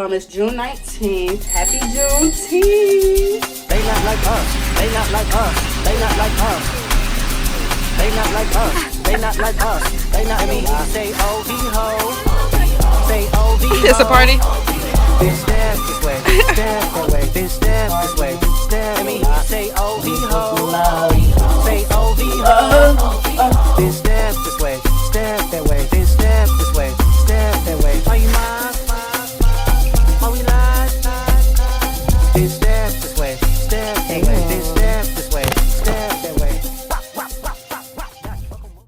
It's June 19th. Happy Juneteenth. They not like us. They not like us. They not like us. They not like us. They not like us. They not me. I say O-V ho. Say O-V ho. It's a party. Bitch step this way. Step that way. Bitch step this way. Step me. I say O-V ho. Say O-V ho. Bitch step this way. Step that way. Bitch step this way. Step that way. Are you mine? Are we live? Bitch step this way. Step that way. Bitch step this way. Step that way.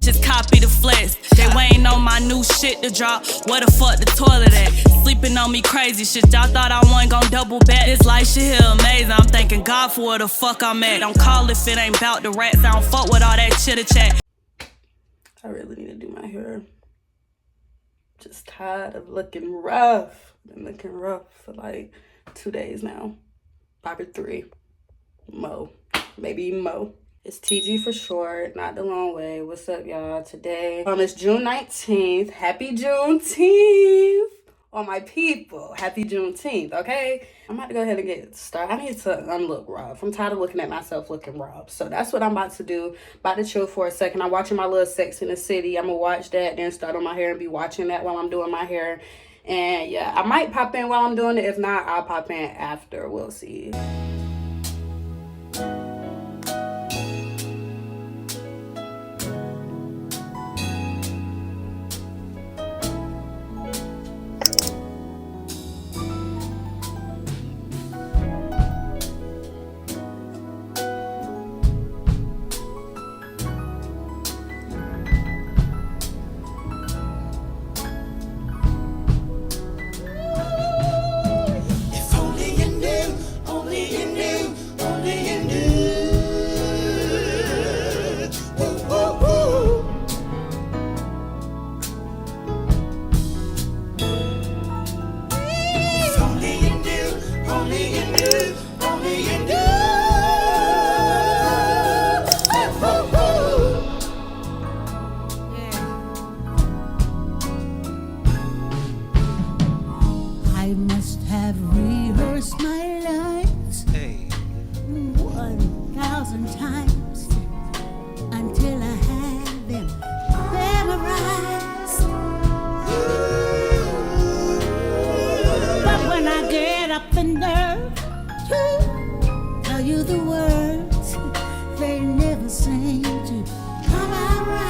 Just copy the flex. They waiting on my new shit to drop. Where the fuck the toilet at? Sleeping on me crazy shit. Y'all thought I wasn't gon' double back. This life shit here amazing. I'm thanking God for where the fuck I'm at. Don't call if it ain't bout the rats. I don't fuck with all that chitter chat. I really need to do my hair. Just tired of looking rough. Been looking rough for like 2 days now. Probably 3. Maybe even more. It's TG for short, not the long way. What's up, y'all? Today, it's June 19th. Happy Juneteenth. All my people, happy Juneteenth, okay? I'm about to go ahead and get started. I need to unlook rough. I'm tired of looking at myself looking rough. So that's what I'm about to do. About to chill for a second. I'm watching my little Sex in the City. I'm going to watch that, then start on my hair and be watching that while I'm doing my hair. And yeah, I might pop in while I'm doing it. If not, I'll pop in after. We'll see. I must have rehearsed my lines 1,000 times until I have them memorized. But when I get up the nerve to tell you the words, they never seem to come out right.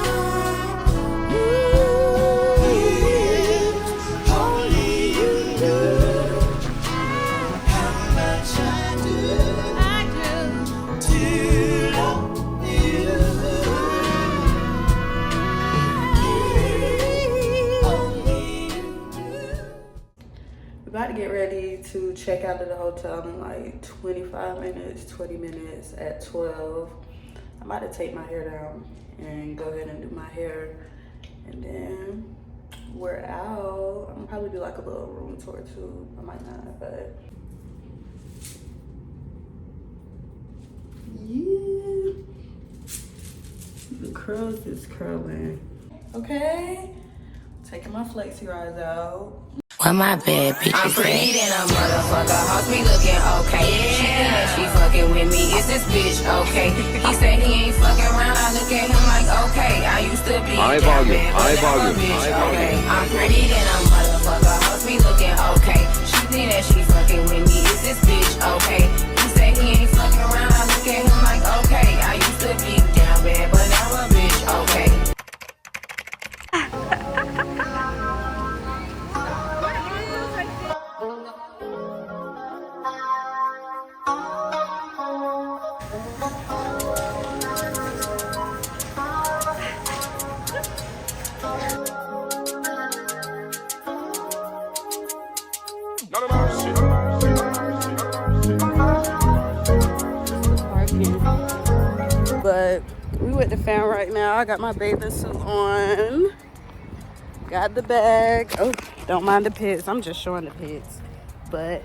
About to get ready to check out of the hotel in like 25 minutes, 20 minutes at 12. I'm about to take my hair down and go ahead and do my hair. And then we're out. I'm gonna probably do like a little room tour too. I might not, but yeah. The curls is curling. Okay. Taking my flexi rides out. Where my bad bitches I'm pretty than a motherfucker, hoes be looking okay. She think that she fucking with me, is this bitch okay? He said he ain't fucking around, I look at him like okay. I used to be high volume, high volume, high volume. I'm pretty than a motherfucker, hoes be looking okay. She think that she fucking with me, is this bitch okay? He said he ain't fucking around, I look at him like okay. I used to be down bad, but now a bitch okay. But we with the fam right now. I got my bathing suit on. Got the bag. Oh, don't mind the pits. I'm just showing the pits. But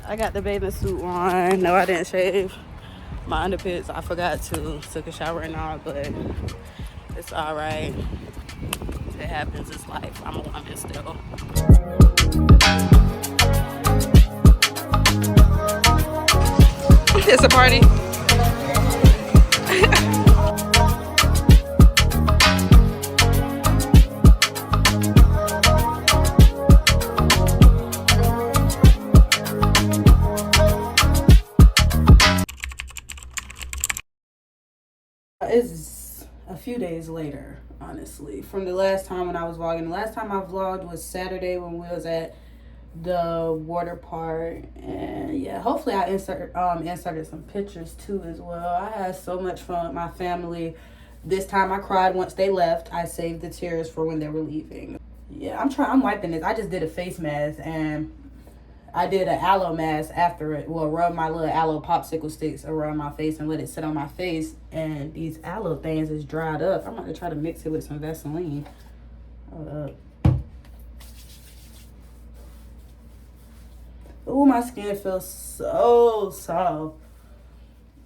I got the bathing suit on. No, I didn't shave my underpits. I forgot to. Took a shower and all, but it's all right. It happens. It's life. I'm a woman still. It's a party. It's a few days later, honestly, from the last time when I was vlogging. The last time I vlogged was Saturday when we was at the water park, and yeah, hopefully I inserted some pictures too as well. I had so much fun with my family. This time I cried once they left. I saved the tears for when they were leaving. Yeah, I'm wiping this. I just did a face mask, and I did an aloe mask after it. Well, rub my little aloe popsicle sticks around my face and let it sit on my face. And these aloe things is dried up. I'm going to try to mix it with some Vaseline. Hold up. Ooh, my skin feels so soft.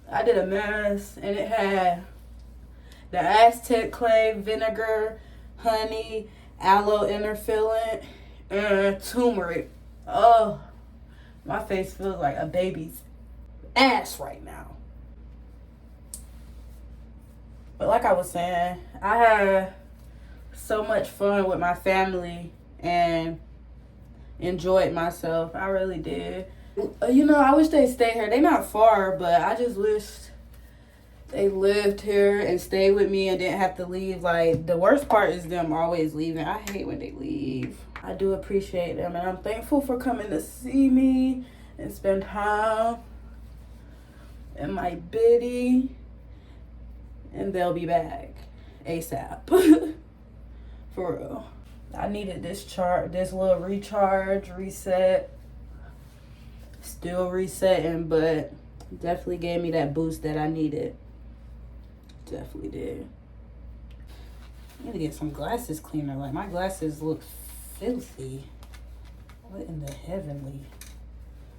I did a mask and it had the Aztec clay, vinegar, honey, aloe inner filling, and turmeric. Oh, my face feels like a baby's ass right now. But like I was saying, I had so much fun with my family and enjoyed myself. I really did. You know, I wish they stayed here. They not far, but I just wish they lived here and stayed with me and didn't have to leave. Like, the worst part is them always leaving. I hate when they leave. I do appreciate them, and I'm thankful for coming to see me and spend time in my biddy. And they'll be back ASAP. For real. I needed this little recharge, reset. Still resetting, but definitely gave me that boost that I needed. Definitely did. I need to get some glasses cleaner. Like, my glasses look filthy. What in the heavenly?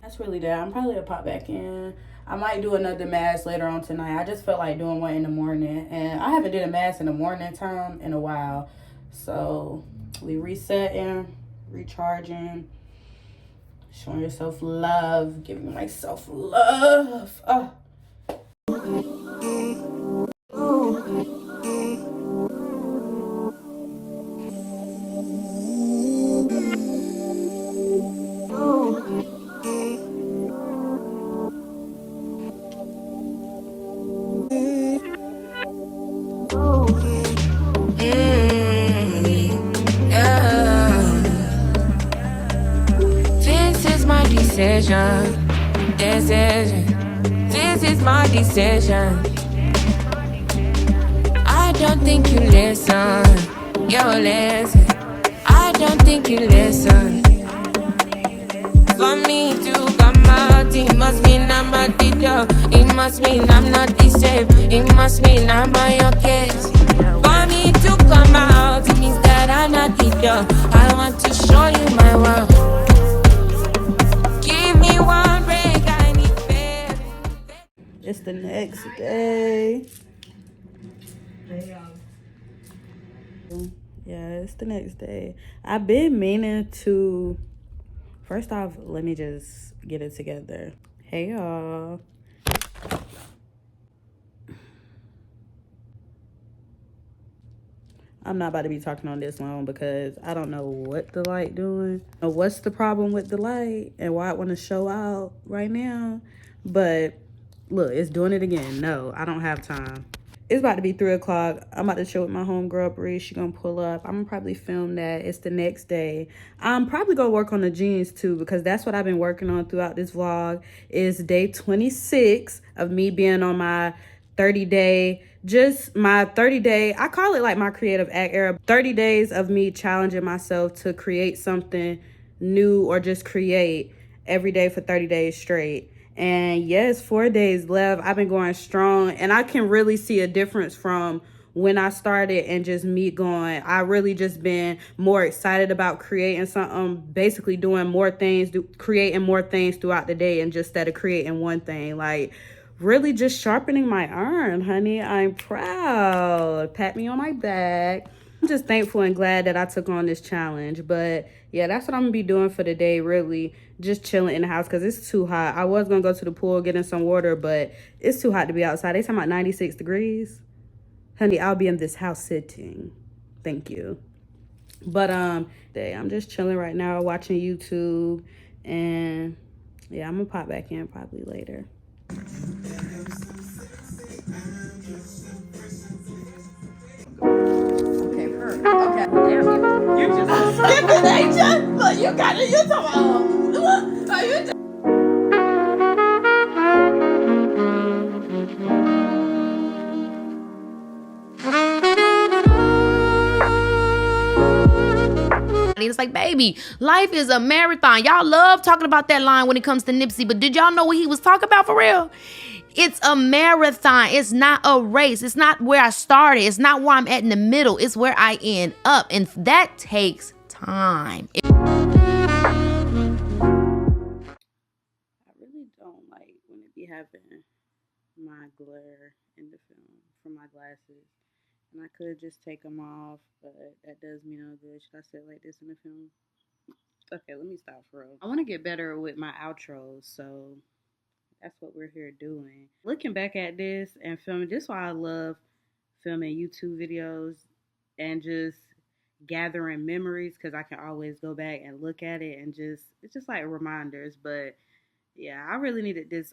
That's really that. I'm probably gonna pop back in. I might do another mask later on tonight. I just felt like doing one in the morning, and I haven't did a mask in the morning time in a while. So we resetting, recharging, showing yourself love, giving myself love. Oh. This is my decision. I don't think you listen. Yo, listen. I don't think you listen. For me to come out, it must mean I'm a teacher. It must mean I'm not the safe. It must mean I'm on your case. For me to come out, it means that I'm not teacher. I want to show you my world. Give me one break, I need fair. It's the next day. Yeah, it's the next day. I've been meaning to... First off, let me just get it together. Hey, y'all. I'm not about to be talking on this long because I don't know what the light doing or what's the problem with the light and why I want to show out right now. But look, it's doing it again. No, I don't have time. It's about to be 3 o'clock. I'm about to chill with my homegirl, Bree. She gonna pull up. I'm gonna probably film that. It's the next day. I'm probably gonna work on the jeans too because that's what I've been working on throughout this vlog. Is day 26 of me being on my 30-day, I call it like my creative act era. 30 days of me challenging myself to create something new or just create every day for 30 days straight. And yes, 4 days left. I've been going strong, and I can really see a difference from when I started and just me going. I really just been more excited about creating something, basically doing more things, creating more things throughout the day, and just instead of creating one thing, like really just sharpening my iron, honey. I'm proud. Pat me on my back. I'm just thankful and glad that I took on this challenge. But yeah, that's what I'm gonna be doing for the day, really. Just chilling in the house because it's too hot. I was gonna go to the pool, get in some water, but it's too hot to be outside. They talking about 96 degrees. Honey, I'll be in this house sitting. Thank you. But I'm just chilling right now, watching YouTube. And yeah, I'm gonna pop back in probably later. Okay. Damn you just skipping, ain't you? Look, you got it. You talking about? Are you? It's like, baby, life is a marathon. Y'all love talking about that line when it comes to Nipsey, but did y'all know what he was talking about for real? It's a marathon. It's not a race. It's not where I started. It's not where I'm at in the middle. It's where I end up. And that takes time. I really don't like when it be having my glare in the film from my glasses. And I could just take them off, but that does me no good. Should I sit like this in the film? Okay, let me stop for real. I want to get better with my outros, so that's what we're here doing. Looking back at this and filming, this is why I love filming YouTube videos and just gathering memories, because I can always go back and look at it and it's just like reminders. But yeah, I really needed this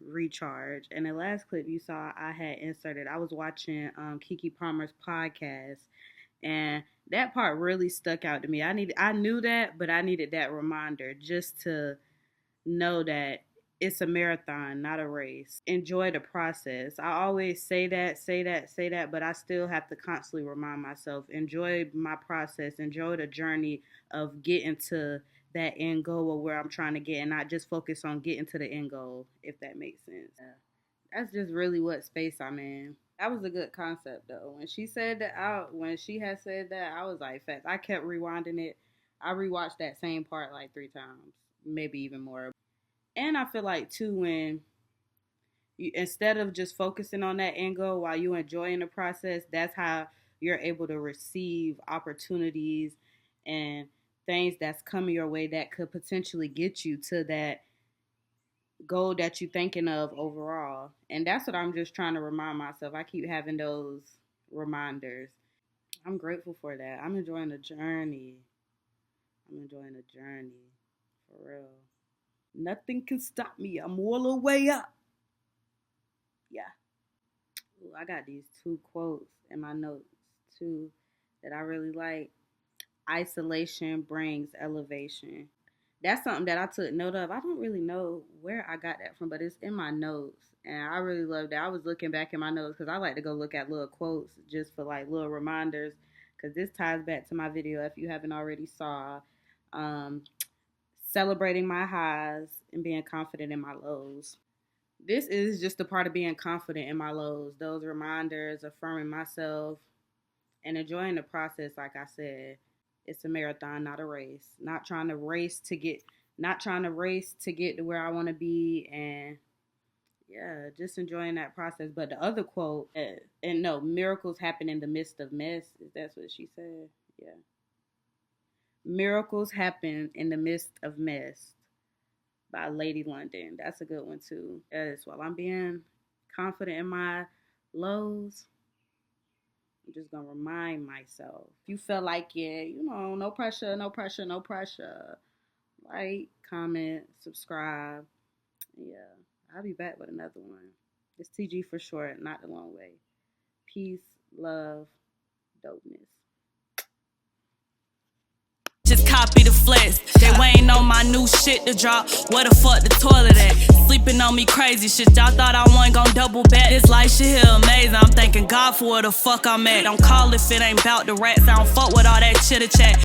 recharge. And the last clip you saw, I had inserted, I was watching Keke Palmer's podcast, and that part really stuck out to me. I knew that, but I needed that reminder just to know that it's a marathon, not a race. Enjoy the process. I always say that, but I still have to constantly remind myself, enjoy my process, enjoy the journey of getting to that end goal of where I'm trying to get, and not just focus on getting to the end goal, if that makes sense. That's just really what space I'm in. That was a good concept though. When she said that, when she had said that, I was like, facts. I kept rewinding it. I rewatched that same part like 3 times, maybe even more. And I feel like too, when you, instead of just focusing on that end goal while you enjoying the process, that's how you're able to receive opportunities and things that's coming your way that could potentially get you to that goal that you're thinking of overall. And that's what I'm just trying to remind myself. I keep having those reminders. I'm grateful for that. I'm enjoying the journey. For real. Nothing can stop me. I'm all the way up. Yeah. Ooh, I got these 2 quotes in my notes too that I really like. Isolation brings elevation. That's something that I took note of. I don't really know where I got that from, but it's in my notes. And I really love that. I was looking back in my notes because I like to go look at little quotes just for like little reminders, because this ties back to my video if you haven't already saw. Celebrating my highs and being confident in my lows. This is just a part of being confident in my lows. Those reminders, affirming myself, and enjoying the process. Like I said, it's a marathon, not a race. Not trying to race to get to where I want to be, and yeah, just enjoying that process. But the other quote, and no, miracles happen in the midst of mess. That's what she said. Yeah. Miracles happen in the midst of mess by Lady London. That's a good one too. Yes, while I'm being confident in my lows, I'm just gonna remind myself. If you feel like it, no pressure. Like, comment, subscribe. Yeah, I'll be back with another one. It's TG for short, not the long way. Peace, love, dopeness. Just copy the flex. They waiting on my new shit to drop. Where the fuck the toilet at? Sleeping on me crazy shit. Y'all thought I wasn't gon' double back. This life shit here amazing. I'm thanking God for where the fuck I'm at. Don't call if it ain't bout the rats. I don't fuck with all that chitter chat.